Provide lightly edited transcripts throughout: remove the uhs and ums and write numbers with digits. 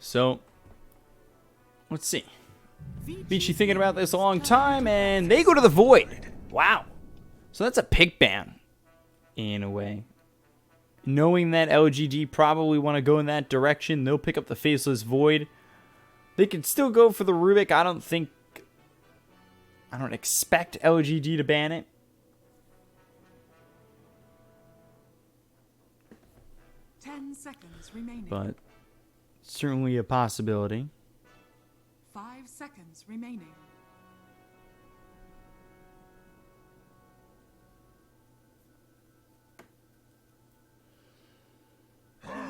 So, let's see. Vici thinking about this a long time, and they go to the Void. Wow. So that's a pick ban, in a way. Knowing that LGD probably want to go in that direction, they'll pick up the Faceless Void. They could still go for the Rubik. I don't expect LGD to ban it. Seconds remaining. But certainly a possibility. 5 seconds remaining.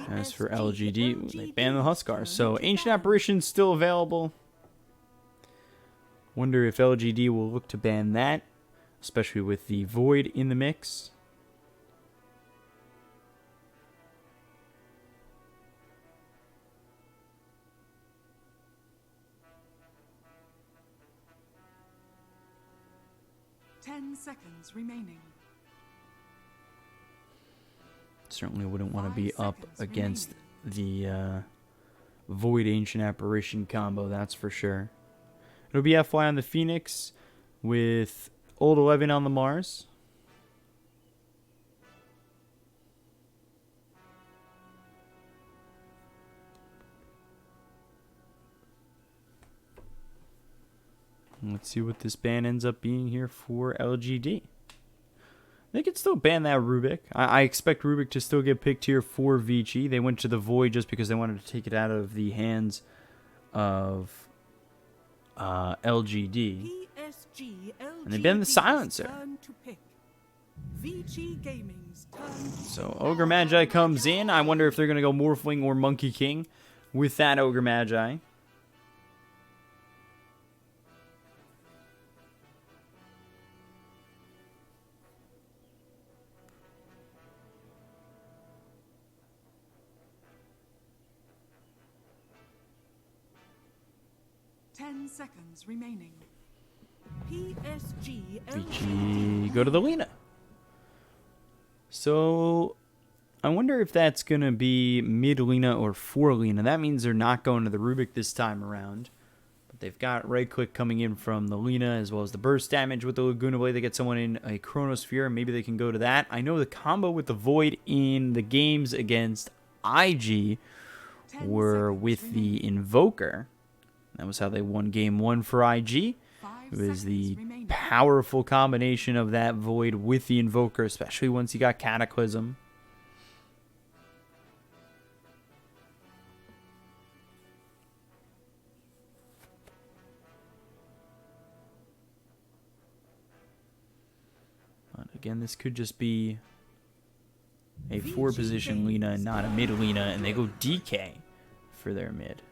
As for LGD, they banned the Huskar. So Ancient Apparition's still available. Wonder if LGD will look to ban that, especially with the Void in the mix. Seconds remaining. Certainly wouldn't want to be up against the Void Ancient Apparition combo, that's for sure. It'll be FY on the Phoenix with Old 11 on the Mars. Let's see what this ban ends up being here for LGD. They could still ban that Rubik. I expect Rubik to still get picked here for Vici. They went to the Void just because they wanted to take it out of the hands of LGD. And they banned the Silencer. So Ogre Magi comes in. I wonder if they're going to go Morphling or Monkey King with that Ogre Magi. Seconds remaining. PSG.LGD. Vici go to the Lina. So I wonder if that's going to be mid Lina or for Lina. That means they're not going to the Rubik this time around. But they've got right click coming in from the Lina as well as the burst damage with the Laguna Blade. They get someone in a Chronosphere. Maybe they can go to that. I know the combo with the Void in the games against IG were with the Invoker. That was how they won game 1 for IG. It was the powerful combination of that Void with the Invoker, especially once he got Cataclysm. But again, this could just be a 4-position Lina and not a mid Lina, and they go DK for their mid.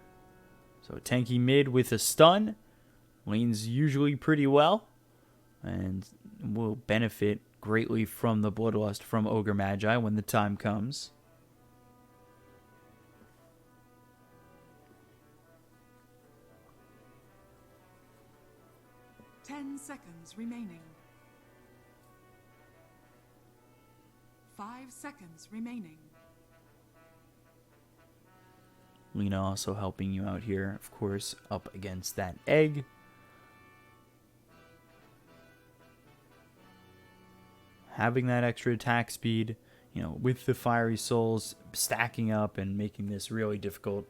So a tanky mid with a stun. Lanes usually pretty well. And will benefit greatly from the Bloodlust from Ogre Magi when the time comes. Seconds remaining. 5 seconds remaining. Lina also helping you out here, of course, up against that egg. Having that extra attack speed, you know, with the Fiery Souls stacking up and making this really difficult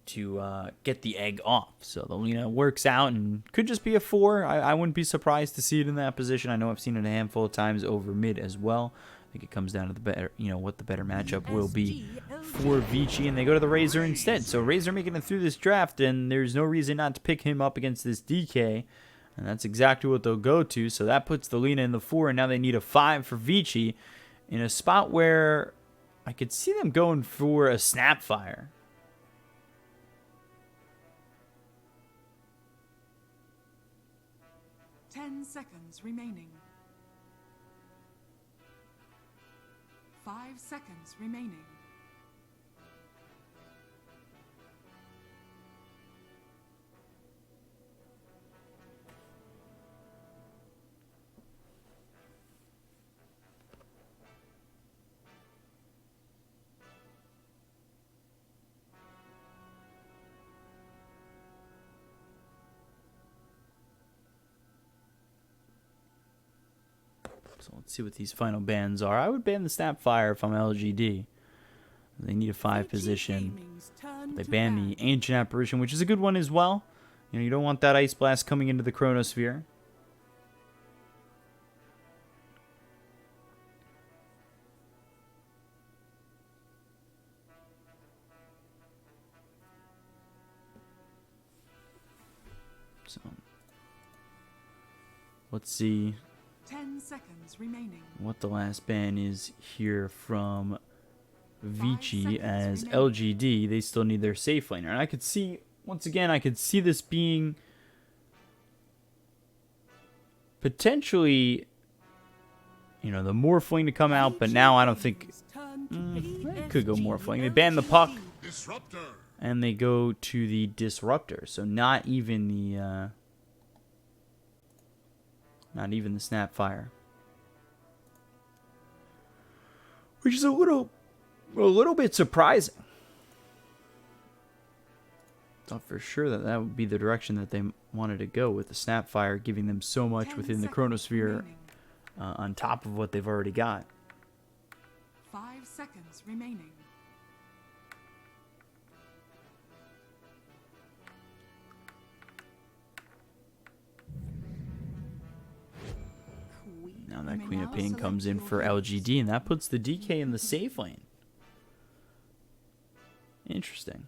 to get the egg off. So the Lina works out and could just be a 4. I wouldn't be surprised to see it in that position. I know I've seen it a handful of times over mid as well. I think it comes down to the better, you know, what the better matchup will be for Vici, and they go to the Razor instead. So Razor making it through this draft, and there's no reason not to pick him up against this DK, and that's exactly what they'll go to. So that puts the Lina in the 4, and now they need a 5 for Vici in a spot where I could see them going for a Snapfire. Seconds remaining. 5 seconds remaining. So let's see what these final bans are. I would ban the Snapfire if I'm LGD. They need a 5 position. They ban the Ancient Apparition, which is a good one as well. You know, you don't want that Ice Blast coming into the Chronosphere. So let's see 10 seconds remaining. what the last ban is here from Vici. seconds As remaining. LGD, they still need their safe laner. And I could see, once again, I could see this being potentially, you know, the Morphling to come out, but now I don't think it could go Morphling. They ban the Puck, Disruptor. and they go to the Disruptor. So not even the Snapfire, which is a little bit surprising. Thought for sure that that would be the direction that they wanted to go, with the Snapfire giving them so much 10 within the seconds Chronosphere remaining. on top of what they've already got. 5 seconds remaining. Now that may Queen of now Pain select comes in your for heroes. LGD, and that puts the DK in the safe lane. Interesting.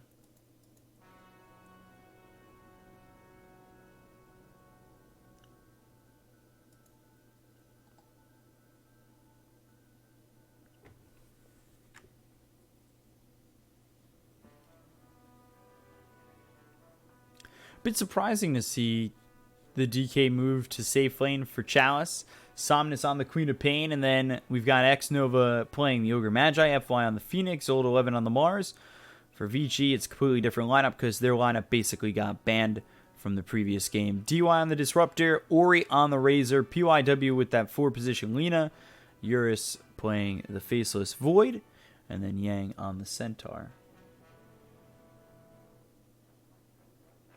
Bit surprising to see the DK move to safe lane for Chalice. Somnus on the Queen of Pain, and then we've got X Nova playing the Ogre Magi, FY on the Phoenix, Old 11 on the Mars. For Vici, it's a completely different lineup because their lineup basically got banned from the previous game. DY on the Disruptor, Ori on the Razor, PYW with that 4-position Lina, Eurus playing the Faceless Void, and then Yang on the Centaur.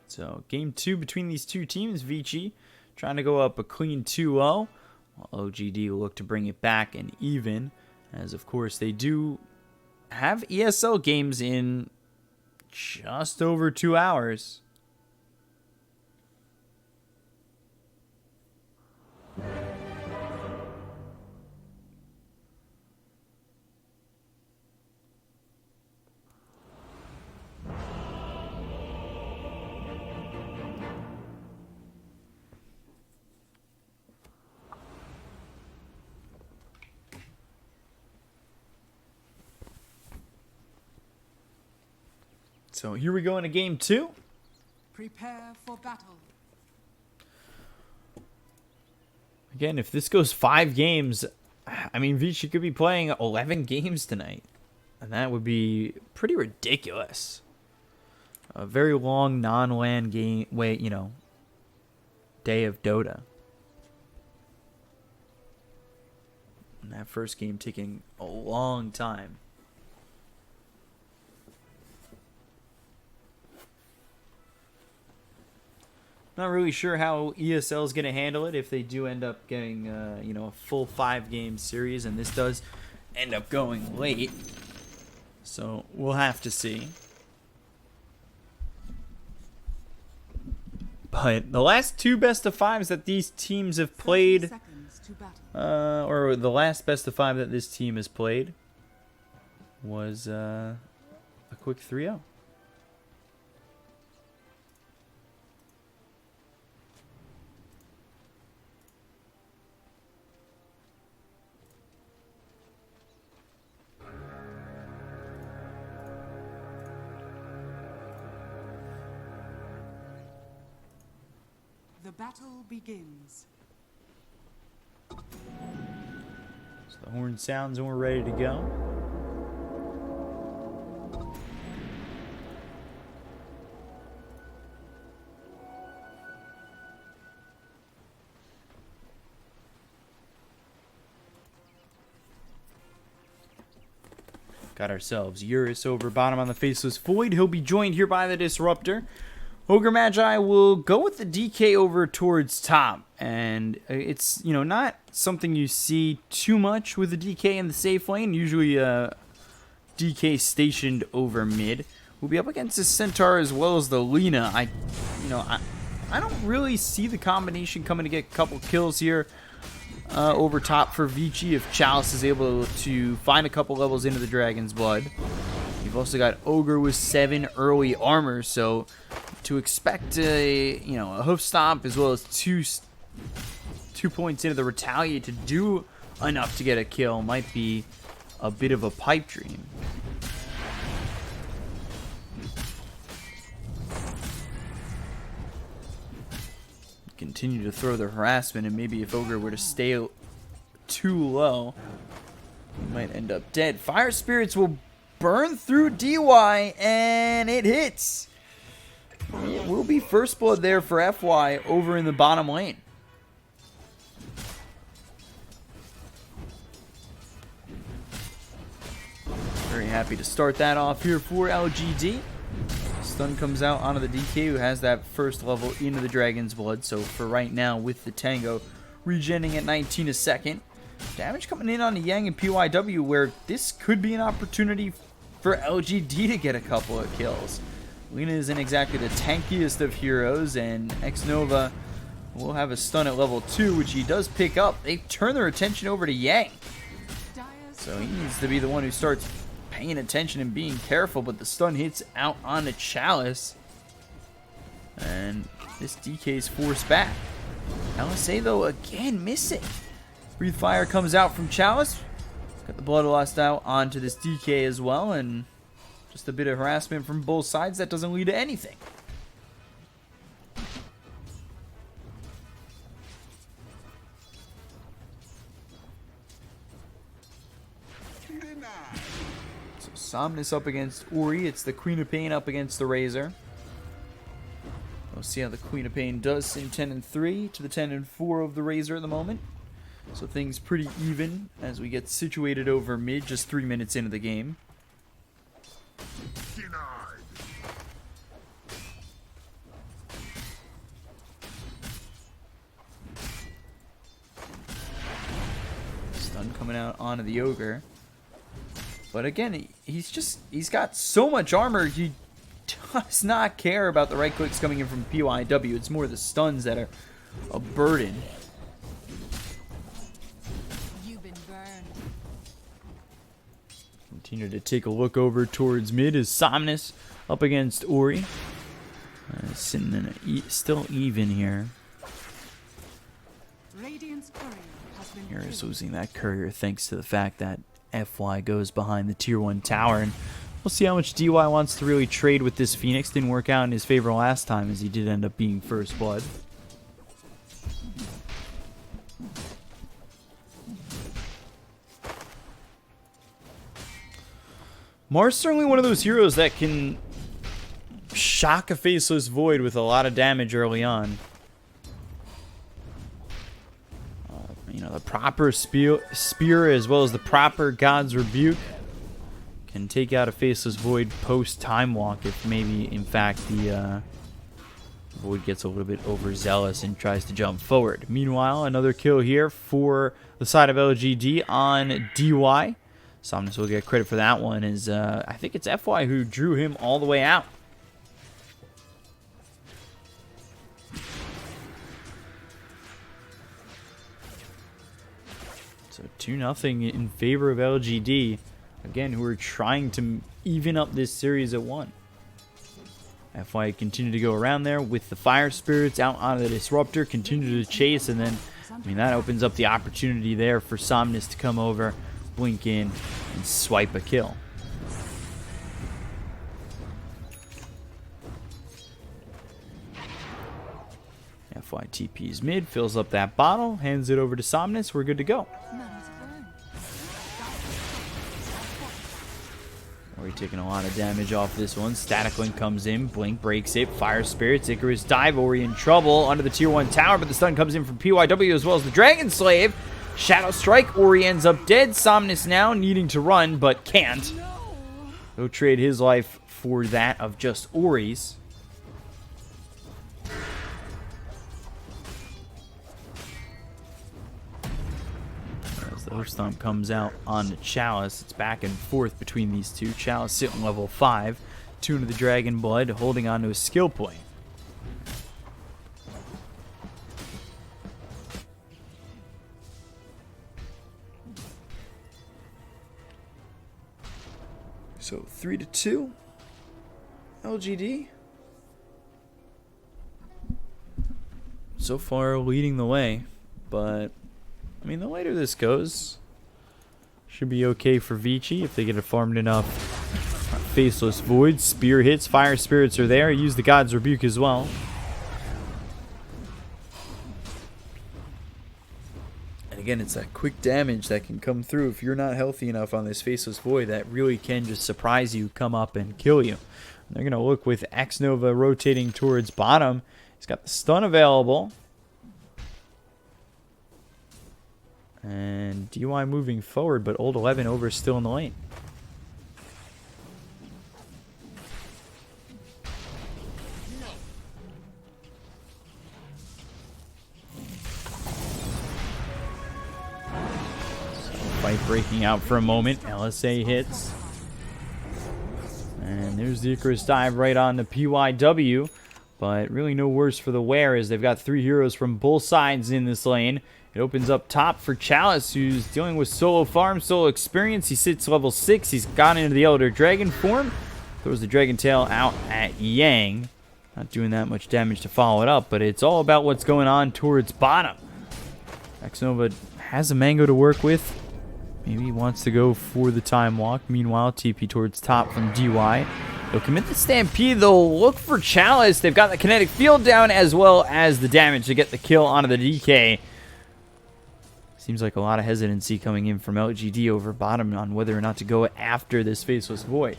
So, game 2 between these two teams. Vici trying to go up a clean 2-0, while OGD will look to bring it back and even, as of course they do have ESL games in just over 2 hours. So here we go into game 2. Prepare for battle. Again, if this goes 5 games, I mean, Vici could be playing 11 games tonight. And that would be pretty ridiculous. A very long non-LAN game, day of Dota. And that first game taking a long time. Not really sure how ESL is going to handle it if they do end up getting, a full 5-game series, and this does end up going late. So we'll have to see. But the last 2 best-of-5s that these teams have 30 played, seconds to battle. or the last best-of-5 that this team has played, was a quick 3-0. The battle begins. So the horn sounds and we're ready to go. Got ourselves Eurus over bottom on the Faceless Void. He'll be joined here by the Disruptor. Ogre Magi will go with the DK over towards top, and it's, you know, not something you see too much with the DK in the safe lane. Usually DK stationed over mid. We'll be up against the Centaur as well as the Lina. I don't really see the combination coming to get a couple kills here over top for Vici if Chalice is able to find a couple levels into the Dragon's Blood. You've also got Ogre with 7 early armor, so to expect a hoof stomp as well as two points into the Retaliate to do enough to get a kill might be a bit of a pipe dream. Continue to throw the harassment, and maybe if Ogre were to stay too low, he might end up dead. Fire Spirits will burn through DY, and it hits. It will be first blood there for FY over in the bottom lane. Very happy to start that off here for LGD. Stun comes out onto the DK, who has that first level into the Dragon's Blood. So for right now, with the Tango regenning at 19 a second. Damage coming in on the Yang and PYW, where this could be an opportunity for LGD to get a couple of kills. Lina isn't exactly the tankiest of heroes, and Xnova will have a stun at level 2, which he does pick up. They turn their attention over to Yang. So he needs to be the one who starts paying attention and being careful, but the stun hits out on the Chalice. And this DK's forced back. LSA, though, again missing. Breathe Fire comes out from Chalice. Got the Bloodlust out onto this DK as well, and just a bit of harassment from both sides that doesn't lead to anything. So Somnus up against Ori. It's the Queen of Pain up against the Razor. We'll see how the Queen of Pain does. Same 10-3 to the 10-4 of the Razor at the moment. So things pretty even as we get situated over mid, just 3 minutes into the game. Stun coming out onto the Ogre. But again, he's got so much armor, he does not care about the right clicks coming in from PYW. It's more the stuns that are a burden. Continue to take a look over towards mid as Somnus up against Ori. Sitting in still even here. Here's losing that courier thanks to the fact that FY goes behind the tier 1 tower, and we'll see how much DY wants to really trade with this Phoenix. Didn't work out in his favor last time, as he did end up being first blood. Mars certainly one of those heroes that can shock a Faceless Void with a lot of damage early on. The proper spear as well as the proper God's Rebuke can take out a Faceless Void post Time Walk if maybe in fact the Void gets a little bit overzealous and tries to jump forward. Meanwhile, another kill here for the side of LGD on DY. Somnus will get credit for that one, as I think it's FY who drew him all the way out. So 2-0 in favor of LGD, again, who are trying to even up this series at 1. FY continue to go around there with the Fire Spirits out on the Disruptor, continue to chase, and then, that opens up the opportunity there for Somnus to come over, blink in, and swipe a kill. FY TP's mid, fills up that bottle, hands it over to Somnus. We're good to go. We're taking a lot of damage off this one. Static Link comes in, Blink breaks it, Fire Spirits, Icarus dive, Ori in trouble under the tier 1 tower, but the stun comes in from PYW as well as the Dragon Slave. Shadow Strike, Ori ends up dead. Somnus now needing to run, but can't. He'll trade his life for that of just Ori's. Force Stomp comes out on the Chalice. It's back and forth between these two. Chalice sitting level 5. Tune of the Dragon Blood, holding on to a skill point. So 3-2. LGD. So far leading the way, but I mean, the later this goes, should be okay for Vici if they get it farmed enough. Faceless Void, Spear hits, Fire Spirits are there. Use the God's Rebuke as well. And again, it's that quick damage that can come through if you're not healthy enough on this Faceless Void that really can just surprise you, come up and kill you. And they're going to look with X-Nova rotating towards bottom. He's got the stun available. And DY moving forward, but Old 11 over still in the lane. So fight breaking out for a moment. LSA hits. And there's the Icarus dive right on the PYW. But really no worse for the wear as they've got 3 heroes from both sides in this lane. It opens up top for Chalice, who's dealing with solo farm, solo experience. He sits level 6. He's gone into the Elder Dragon form. Throws the Dragon Tail out at Yang. Not doing that much damage to follow it up, but it's all about what's going on towards bottom. X-Nova has a Mango to work with. Maybe he wants to go for the Time Walk. Meanwhile, TP towards top from DY. They'll commit the Stampede. They'll look for Chalice. They've got the kinetic field down as well as the damage to get the kill onto the DK. Seems like a lot of hesitancy coming in from LGD over bottom on whether or not to go after this Faceless Void.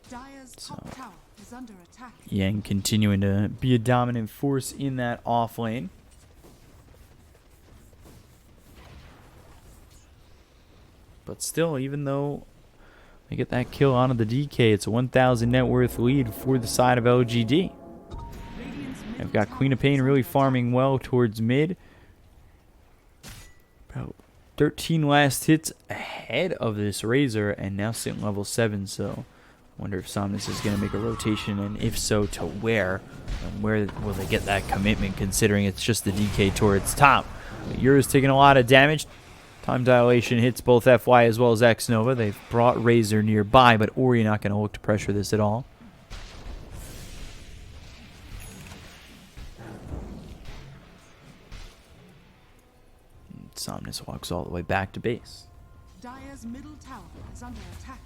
Dire's top tower is under attack. Yang continuing to be a dominant force in that off lane. But still, even though they get that kill onto the DK, it's a 1,000 net worth lead for the side of LGD. I've got Queen of Pain really farming well towards mid. About 13 last hits ahead of this Razor, and now sitting level 7, so I wonder if Somnus is going to make a rotation, and if so, to where? And where will they get that commitment, considering it's just the DK towards top? But Yura's taking a lot of damage. Time Dilation hits both FY as well as X-Nova. They've brought Razor nearby, but Ori not going to look to pressure this at all. Somnus walks all the way back to base. Dire's middle tower is under attack.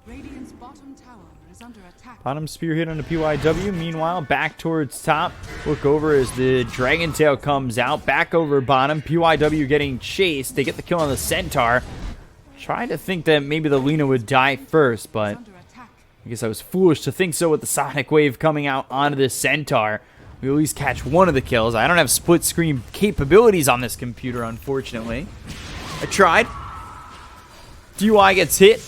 Radiant's bottom tower is under attack. Bottom spear hit on the PYW. Meanwhile, back towards top. Look over as the Dragon Tail comes out. Back over bottom. PYW getting chased. They get the kill on the Centaur. Trying to think that maybe the Lina would die first, but I guess I was foolish to think so with the Sonic Wave coming out onto the Centaur. We at least catch one of the kills. I don't have split screen capabilities on this computer, unfortunately. I tried. DY gets hit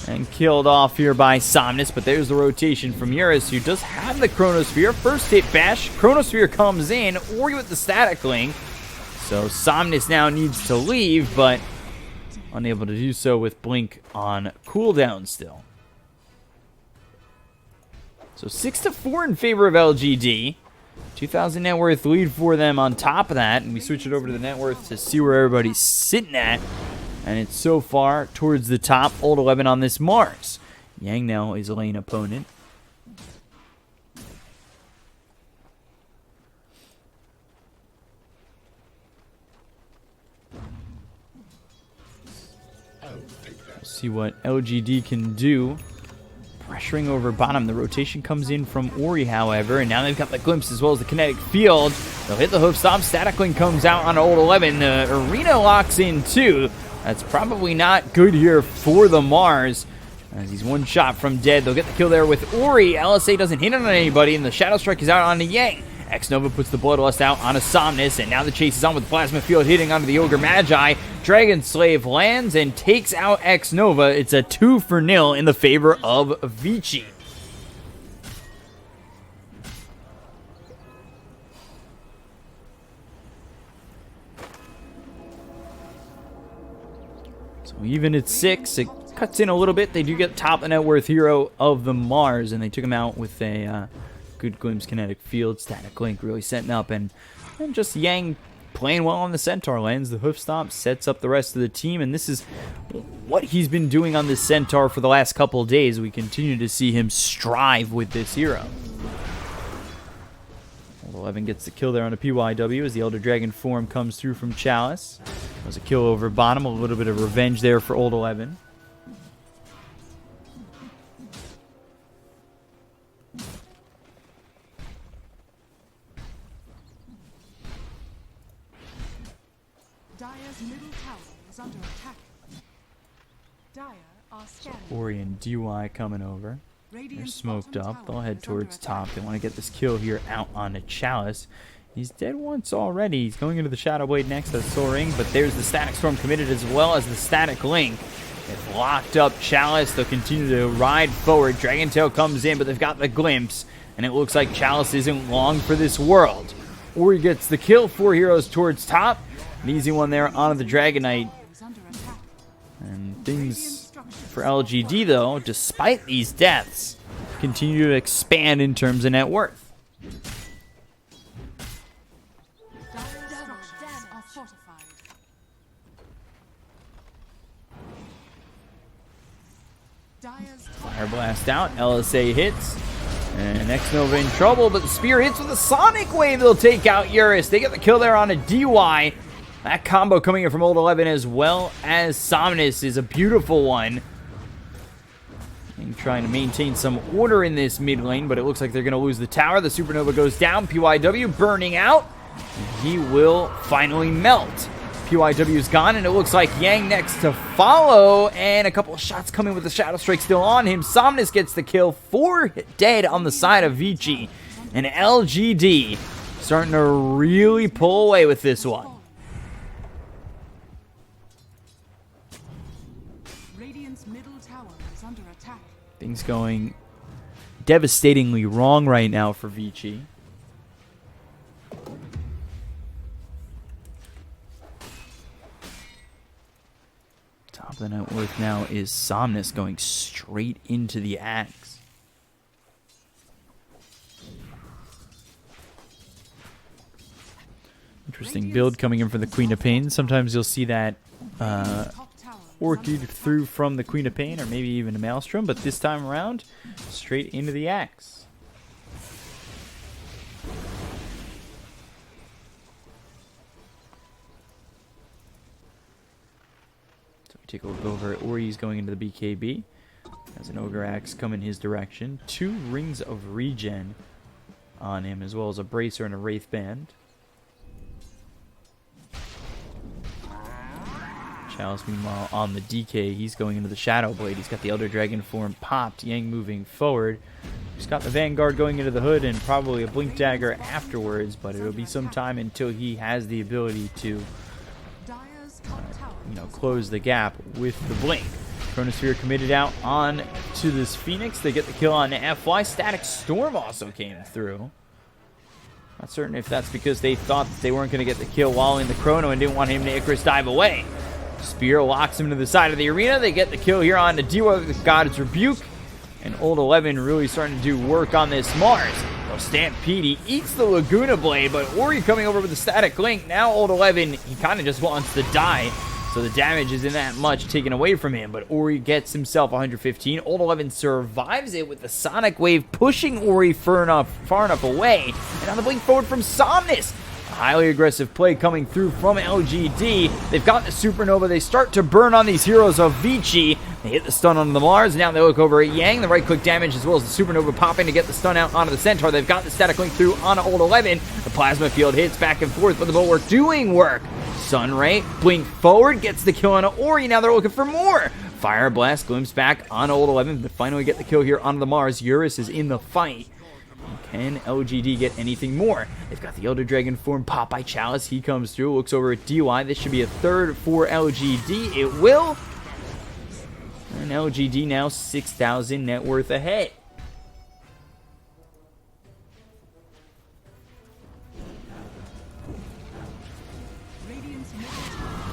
and killed off here by Somnus, but there's the rotation from Eurus, who does have the Chronosphere. First hit bash, Chronosphere comes in, Ori with the Static Link. So Somnus now needs to leave, but unable to do so with Blink on cooldown still. So 6-4 in favor of LGD. 2,000 net worth lead for them on top of that, and we switch it over to the net worth to see where everybody's sitting at. And it's so far towards the top. Old 11 on this Mars. Yang now is a lane opponent. See what LGD can do. Pressuring over bottom. The rotation comes in from Ori, however, and now they've got the glimpse as well as the kinetic field. They'll hit the hoof stop. Static Link comes out on Old 11. The arena locks in too. That's probably not good here for the Mars, as he's one shot from dead. They'll get the kill there with Ori. LSA doesn't hit on anybody, and the Shadow Strike is out on the Yang. X-Nova puts the Bloodlust out on a Somnus, and now the chase is on with the Plasma Field hitting onto the Ogre Magi. Dragon Slave lands and takes out X-Nova. It's a 2-0 in the favor of Vici. So even at 6, it cuts in a little bit. They do get top net worth hero of the Mars, and they took him out with a good glimpse kinetic field. Static Link really setting up, and just Yang playing well on the Centaur lands. The hoof stomp sets up the rest of the team, and this is what he's been doing on this Centaur for the last couple of days. We continue to see him strive with this hero. 11 gets the kill there on a PYW as the Elder Dragon form comes through from Chalice. That was a kill over bottom, a little bit of revenge there for Old 11. Dire's middle tower is under attack. Dire are scanning. Ori and DY coming over. They're smoked up. They'll head towards top. They want to get this kill here out on a Chalice. He's dead once already. He's going into the Shadow Blade next. That's Soaring, but there's the Static Storm committed as well as the Static Link. They've locked up Chalice. They'll continue to ride forward. Dragon Tail comes in, but they've got the glimpse, and it looks like Chalice isn't long for this world. Ori gets the kill. 4 heroes towards top. An easy one there onto the Dragon Knight. And things for LGD, though, despite these deaths, continue to expand in terms of net worth. Fire Blast out, LSA hits, and X-Nova in trouble, but the spear hits with a Sonic Wave. They'll take out Eurus. They get the kill there on a DY. That combo coming in from Old 11 as well as Somnus is a beautiful one. And trying to maintain some order in this mid lane, but it looks like they're going to lose the tower. The Supernova goes down. PYW burning out. He will finally melt. PYW's gone, and it looks like Yang next to follow. And a couple of shots coming with the Shadow Strike still on him. Somnus gets the kill. 4 dead on the side of Vici. And LGD starting to really pull away with this one. Things going devastatingly wrong right now for Vici. Top of the net worth now is Somnus going straight into the axe. Interesting build coming in for the Queen of Pain. Sometimes you'll see that Orchid through from the Queen of Pain, or maybe even a Maelstrom, but this time around, straight into the axe. So we take a look over at Ori's going into the BKB. Has an Ogre Axe come in his direction. 2 Rings of Regen on him, as well as a Bracer and a Wraith Band. Chalice, meanwhile, on the DK, he's going into the Shadow Blade. He's got the Elder Dragon form popped. Yang moving forward. He's got the Vanguard going into the hood and probably a Blink Dagger afterwards, but it'll be some time until he has the ability to, close the gap with the Blink. Chronosphere committed out on to this Phoenix. They get the kill on FY. Static Storm also came through. Not certain if that's because they thought that they weren't going to get the kill while in the Chrono and didn't want him to Icarus dive away. Spear locks him to the side of the arena. They get the kill here on the Diwa with God's Rebuke. And Old 11 really starting to do work on this Mars. Well, Stampede, he eats the Laguna Blade, but Ori coming over with the Static Link. Now Old 11, he kind of just wants to die. So the damage isn't that much taken away from him, but Ori gets himself 115. Old 11 survives it with the Sonic Wave, pushing Ori far enough away. And now the Blink forward from Somnus. Highly aggressive play coming through from LGD. They've got the Supernova. They start to burn on these heroes of Vici. They hit the stun on the Mars. Now they look over at Yang. The right-click damage as well as the Supernova popping to get the stun out onto the Centaur. They've got the Static Link through on Old 11. The Plasma Field hits back and forth, but the Bulwark doing work. Sunray, blink forward, gets the kill on Ori. Now they're looking for more. Fire Blast glimpse back on Old 11. They finally get the kill here on the Mars. Eurus is in the fight. Can LGD get anything more? They've got the Elder Dragon form pop by Chalice. He comes through, looks over at DY. This should be a third for LGD. It will. And LGD now 6,000 net worth ahead.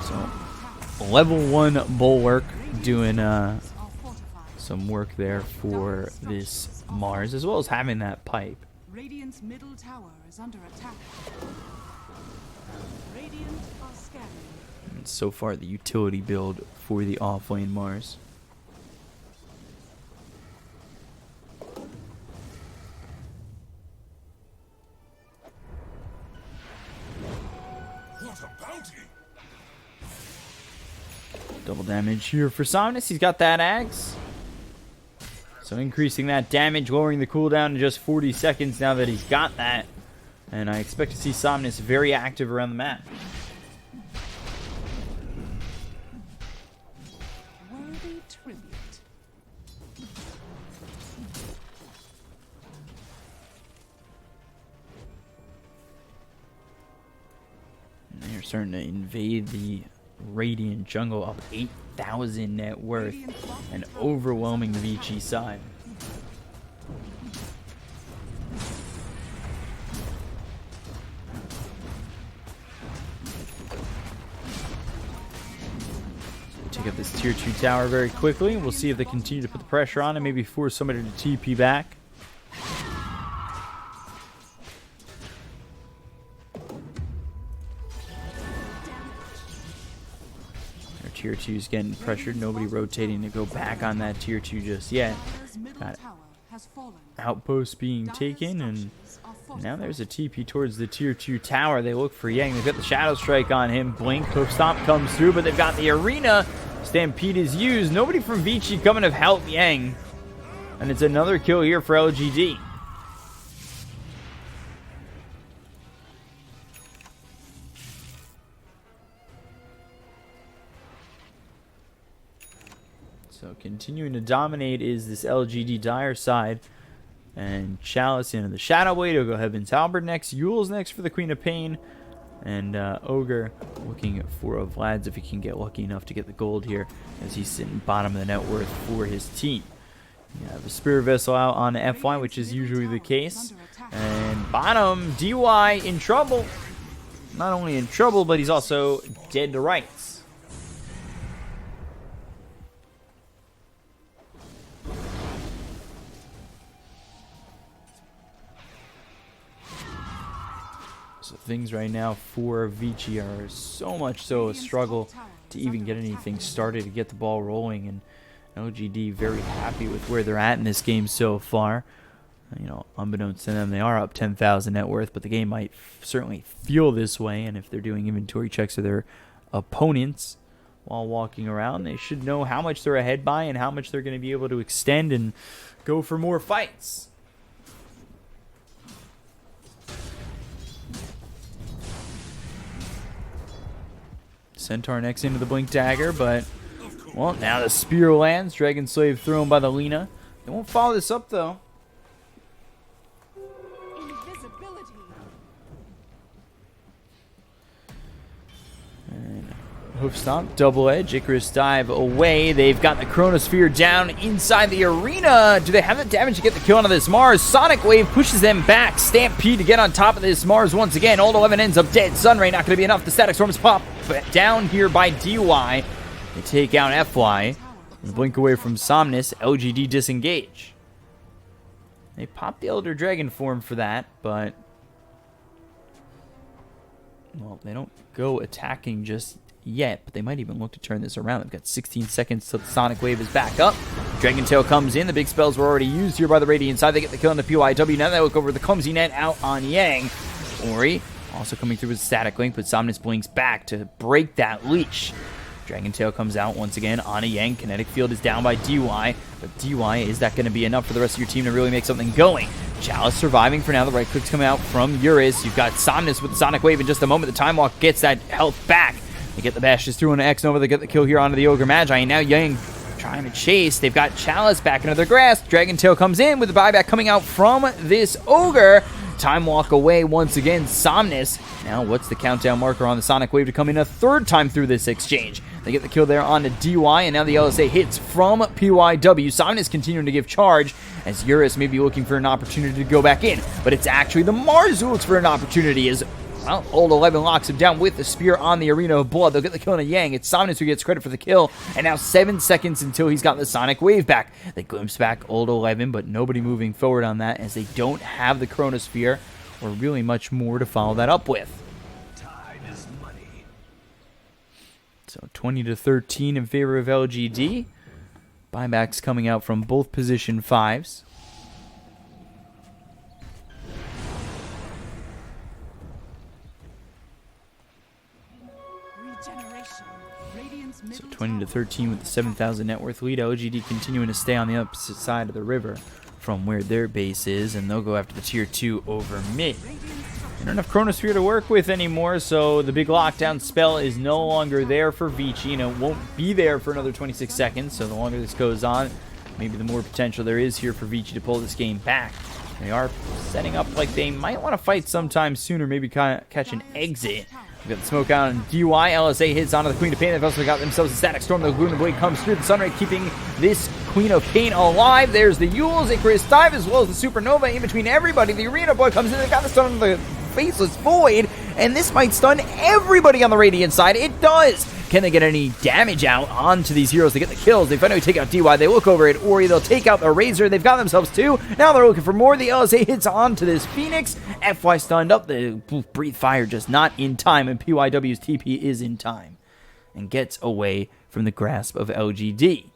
So, level 1 Bulwark doing some work there for this Mars, as well as having that pipe. Radiant's middle tower is under attack. Radiant are scanning. And so far, the utility build for the offlane Mars. What a bounty! Double damage here for Somnus. He's got that axe. So increasing that damage, lowering the cooldown to just 40 seconds now that he's got that. And I expect to see Somnus very active around the map. Worthy tribute. And they're starting to invade the Radiant jungle, up 8,000 net worth and overwhelming the Vici side. Take up this tier 2 tower very quickly. We'll see if they continue to put the pressure on and maybe force somebody to TP back. Tier 2's getting pressured. Nobody rotating to go back on that tier 2 just yet. Got outposts being taken, and now there's a TP towards the tier 2 tower. They look for Yang. They've got the Shadow Strike on him. Blink, Hoof Stomp comes through, but they've got the arena. Stampede is used. Nobody from Vici coming to help Yang. And it's another kill here for LGD. So continuing to dominate is this LGD Dire side. And Chalice into the Shadow Blade. Ogre Heaven's Halberd next. Yule's next for the Queen of Pain. And Ogre looking for a Vlad's if he can get lucky enough to get the gold here, as he's sitting bottom of the net worth for his team. You have a Spirit Vessel out on FY, which is usually the case. And bottom, DY in trouble. Not only in trouble, but he's also dead to rights. So things right now for Vici are so much so a struggle to even get anything started, to get the ball rolling, and LGD very happy with where they're at in this game so far. You know, unbeknownst to them, they are up 10,000 net worth, but the game might certainly feel this way, and if they're doing inventory checks of their opponents while walking around, they should know how much they're ahead by and how much they're going to be able to extend and go for more fights. Centaur next into the Blink Dagger, but, well, now the Spear lands. Dragon Slave thrown by the Lina. They won't follow this up, though. Invisibility. And Hoof Stomp, double edge, Icarus dive away. They've got the Chronosphere down inside the arena. Do they have the damage to get the kill onto this Mars? Sonic Wave pushes them back. Stampede to get on top of this Mars once again. Old 11 ends up dead. Sunray not going to be enough. The Static Storms pop down here by DY. They take out FY. And blink away from Somnus. LGD disengage. They pop the Elder Dragon form for that, but, well, they don't go attacking just yet, but they might even look to turn this around. They've got 16 seconds till the Sonic Wave is back up. Dragon Tail comes in. The big spells were already used here by the Radiant side. They get the kill on the PYW. Now they look over the clumsy net out on Yang. Ori also coming through with Static Link, but Somnus blinks back to break that leash. Dragon Tail comes out once again on a Yang. Kinetic Field is down by DY, but DY, is that going to be enough for the rest of your team to really make something going? Chalice surviving for now. The right click's coming out from Eurus. You've got Somnus with the Sonic Wave in just a moment. The Time Walk gets that health back. They get the bashes through on X Nova. They get the kill here onto the Ogre Magi. And now Yang trying trying to chase. They've got Chalice back into their grasp. Dragon Tail comes in with the buyback coming out from this Ogre. Time walk away once again. Somnus. Now, what's the countdown marker on the Sonic Wave to come in a third time through this exchange? They get the kill there on the DY, and now the LSA hits from PYW. Somnus continuing to give charge as Eurus may be looking for an opportunity to go back in, but it's actually the Mars who looks for an opportunity as, well, Old 11 locks him down with the spear on the Arena of Blood. They'll get the kill on a Yang. It's Somnus who gets credit for the kill, and now 7 seconds until he's got the Sonic Wave back. They glimpse back Old 11, but nobody moving forward on that as they don't have the Chronosphere or really much more to follow that up with. So 20-13 in favor of LGD. Buybacks coming out from both position 5s. So 20-13 with the 7,000 net worth lead. LGD continuing to stay on the opposite side of the river from where their base is, and they'll go after the tier 2 over mid. They don't have Chronosphere to work with anymore, so the big lockdown spell is no longer there for Vici, and it won't be there for another 26 seconds, so the longer this goes on, maybe the more potential there is here for Vici to pull this game back. They are setting up like they might want to fight sometime sooner, maybe catch an exit. We've got the smoke out on DY. LSA hits onto the Queen of Pain. They've also got themselves a Static Storm. The Lunar Blade comes through the Sunray, keeping this Queen of Pain alive. There's the Yules, Icarus Dive, as well as the Supernova in between everybody. The Arena Boy comes in. They've got the stun on the Faceless Void, and this might stun everybody on the Radiant side. It does. Can they get any damage out onto these heroes to get the kills? They finally take out DY. They look over at Ori. They'll take out the Razor. They've got themselves 2. Now they're looking for more. The LSA hits onto this Phoenix. FY stunned up. The Breathe Fire just not in time, and PYW's TP is in time and gets away from the grasp of LGD.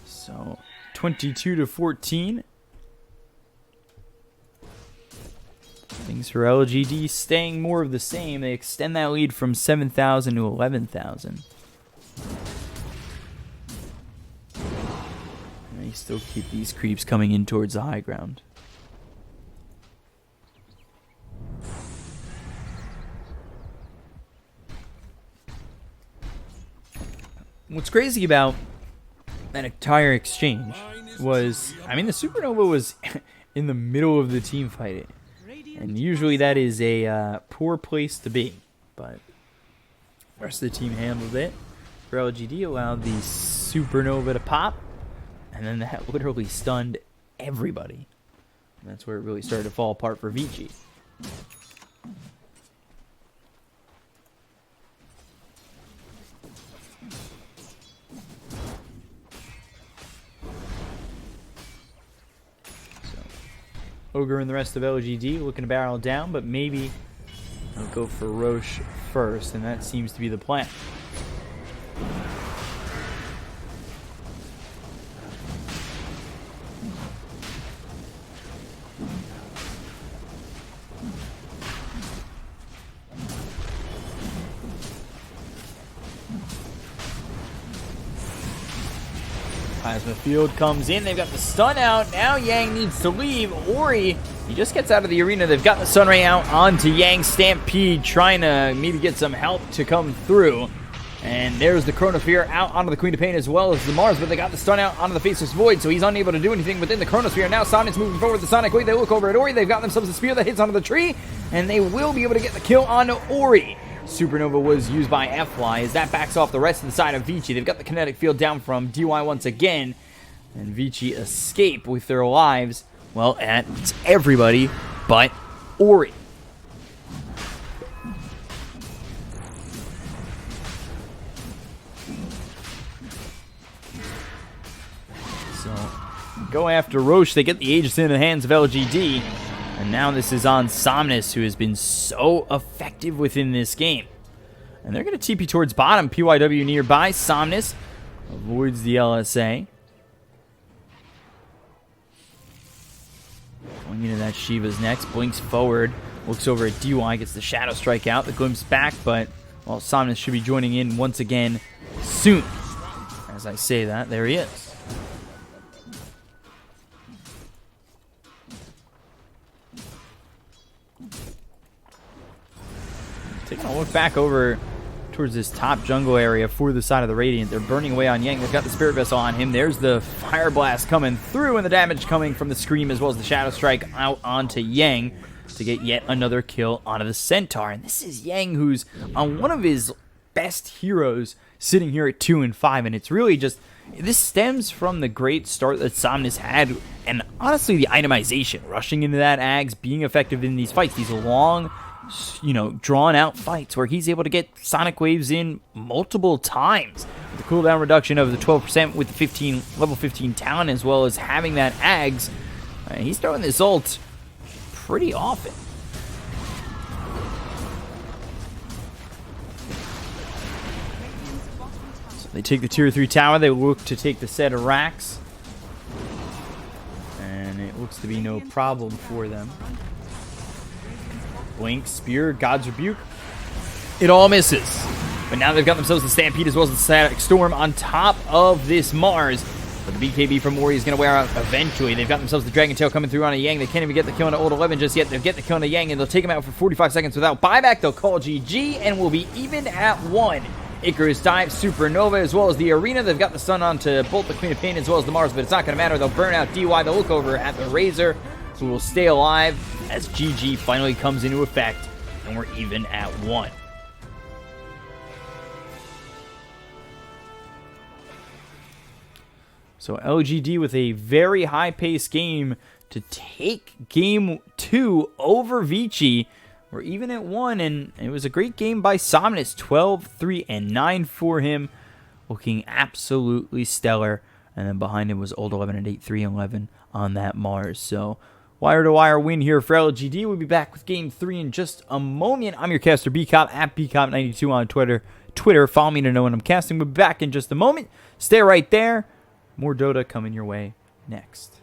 So 22-14. Things for LGD staying more of the same. They extend that lead from 7,000 to 11,000. They still keep these creeps coming in towards the high ground. What's crazy about that entire exchange was, I mean, the Supernova was in the middle of the team fighting. And usually that is a poor place to be. But the rest of the team handled it. For LGD, allowed the Supernova to pop. And then that literally stunned everybody. And that's where it really started to fall apart for Vici. Ogre and the rest of LGD looking to barrel down, but maybe they'll go for Roche first, and that seems to be the plan. Plasma Field comes in. They've got the stun out. Now Yang needs to leave. Ori, he just gets out of the arena. They've got the Sunray out onto Yang. Stampede trying to maybe get some help to come through. And there's the Chronosphere out onto the Queen of Pain as well as the Mars, but they got the stun out onto the Faceless Void, so he's unable to do anything within the Chronosphere. Now Sonic's moving forward with the Sonic Wave. They look over at Ori. They've got themselves a spear that hits onto the tree, and they will be able to get the kill on Ori. Supernova was used by FY as that backs off the rest of the side of Vici. They've got the kinetic field down from DY once again. And Vici escape with their lives. Well, it's everybody but Ori. So, go after Roche. They get the Aegis in the hands of LGD. And now this is on Somnus, who has been so effective within this game. And they're going to TP towards bottom. PYW nearby. Somnus avoids the LSA. Going into that Shiva's next. Blinks forward. Looks over at DY. Gets the Shadow Strike out. The glimpse back. But, well, Somnus should be joining in once again soon. As I say that, there he is. work back over towards this top jungle area for the side of the Radiant. They're burning away on Yang. They've got the Spirit Vessel on him. There's the Fire Blast coming through, and the damage coming from the Scream as well as the Shadow Strike out onto Yang to get yet another kill onto the Centaur. And this is Yang, who's on one of his best heroes, sitting here at 2 and 5, and it's really just, this stems from the great start that Somnus had, and honestly the itemization, rushing into that Ags, being effective in these fights, these long, you know, drawn out fights where he's able to get Sonic Waves in multiple times. The cooldown reduction of the 12% with the level 15 talent, as well as having that Ags, he's throwing this ult pretty often. So they take the tier 3 tower, they look to take the set of racks, and it looks to be no problem for them. Blink, Spear, God's Rebuke. It all misses. But now they've got themselves the Stampede as well as the Static Storm on top of this Mars. But the BKB from Ori is going to wear out eventually. They've got themselves the Dragon Tail coming through on a Yang. They can't even get the kill on Old 11 just yet. They'll get the kill on a Yang, and they'll take him out for 45 seconds without buyback. They'll call GG, and we'll be even at 1. Icarus Dive, Supernova, as well as the Arena. They've got the Sun on to bolt the Queen of Pain as well as the Mars, but it's not going to matter. They'll burn out DY. They'll look over at the Razor, who will stay alive as GG finally comes into effect, and we're even at 1. So LGD with a very high-paced game to take game 2 over Vici. We're even at 1, and it was a great game by Somnus. 12, 3, and 9 for him, looking absolutely stellar. And then behind him was Old 11 at 8, 3, and 11 on that Mars. So wire-to-wire win here for LGD. We'll be back with game 3 in just a moment. I'm your caster Bkop at Bkop92 on Twitter. Follow me to know when I'm casting. We'll be back in just a moment. Stay right there. More Dota coming your way next.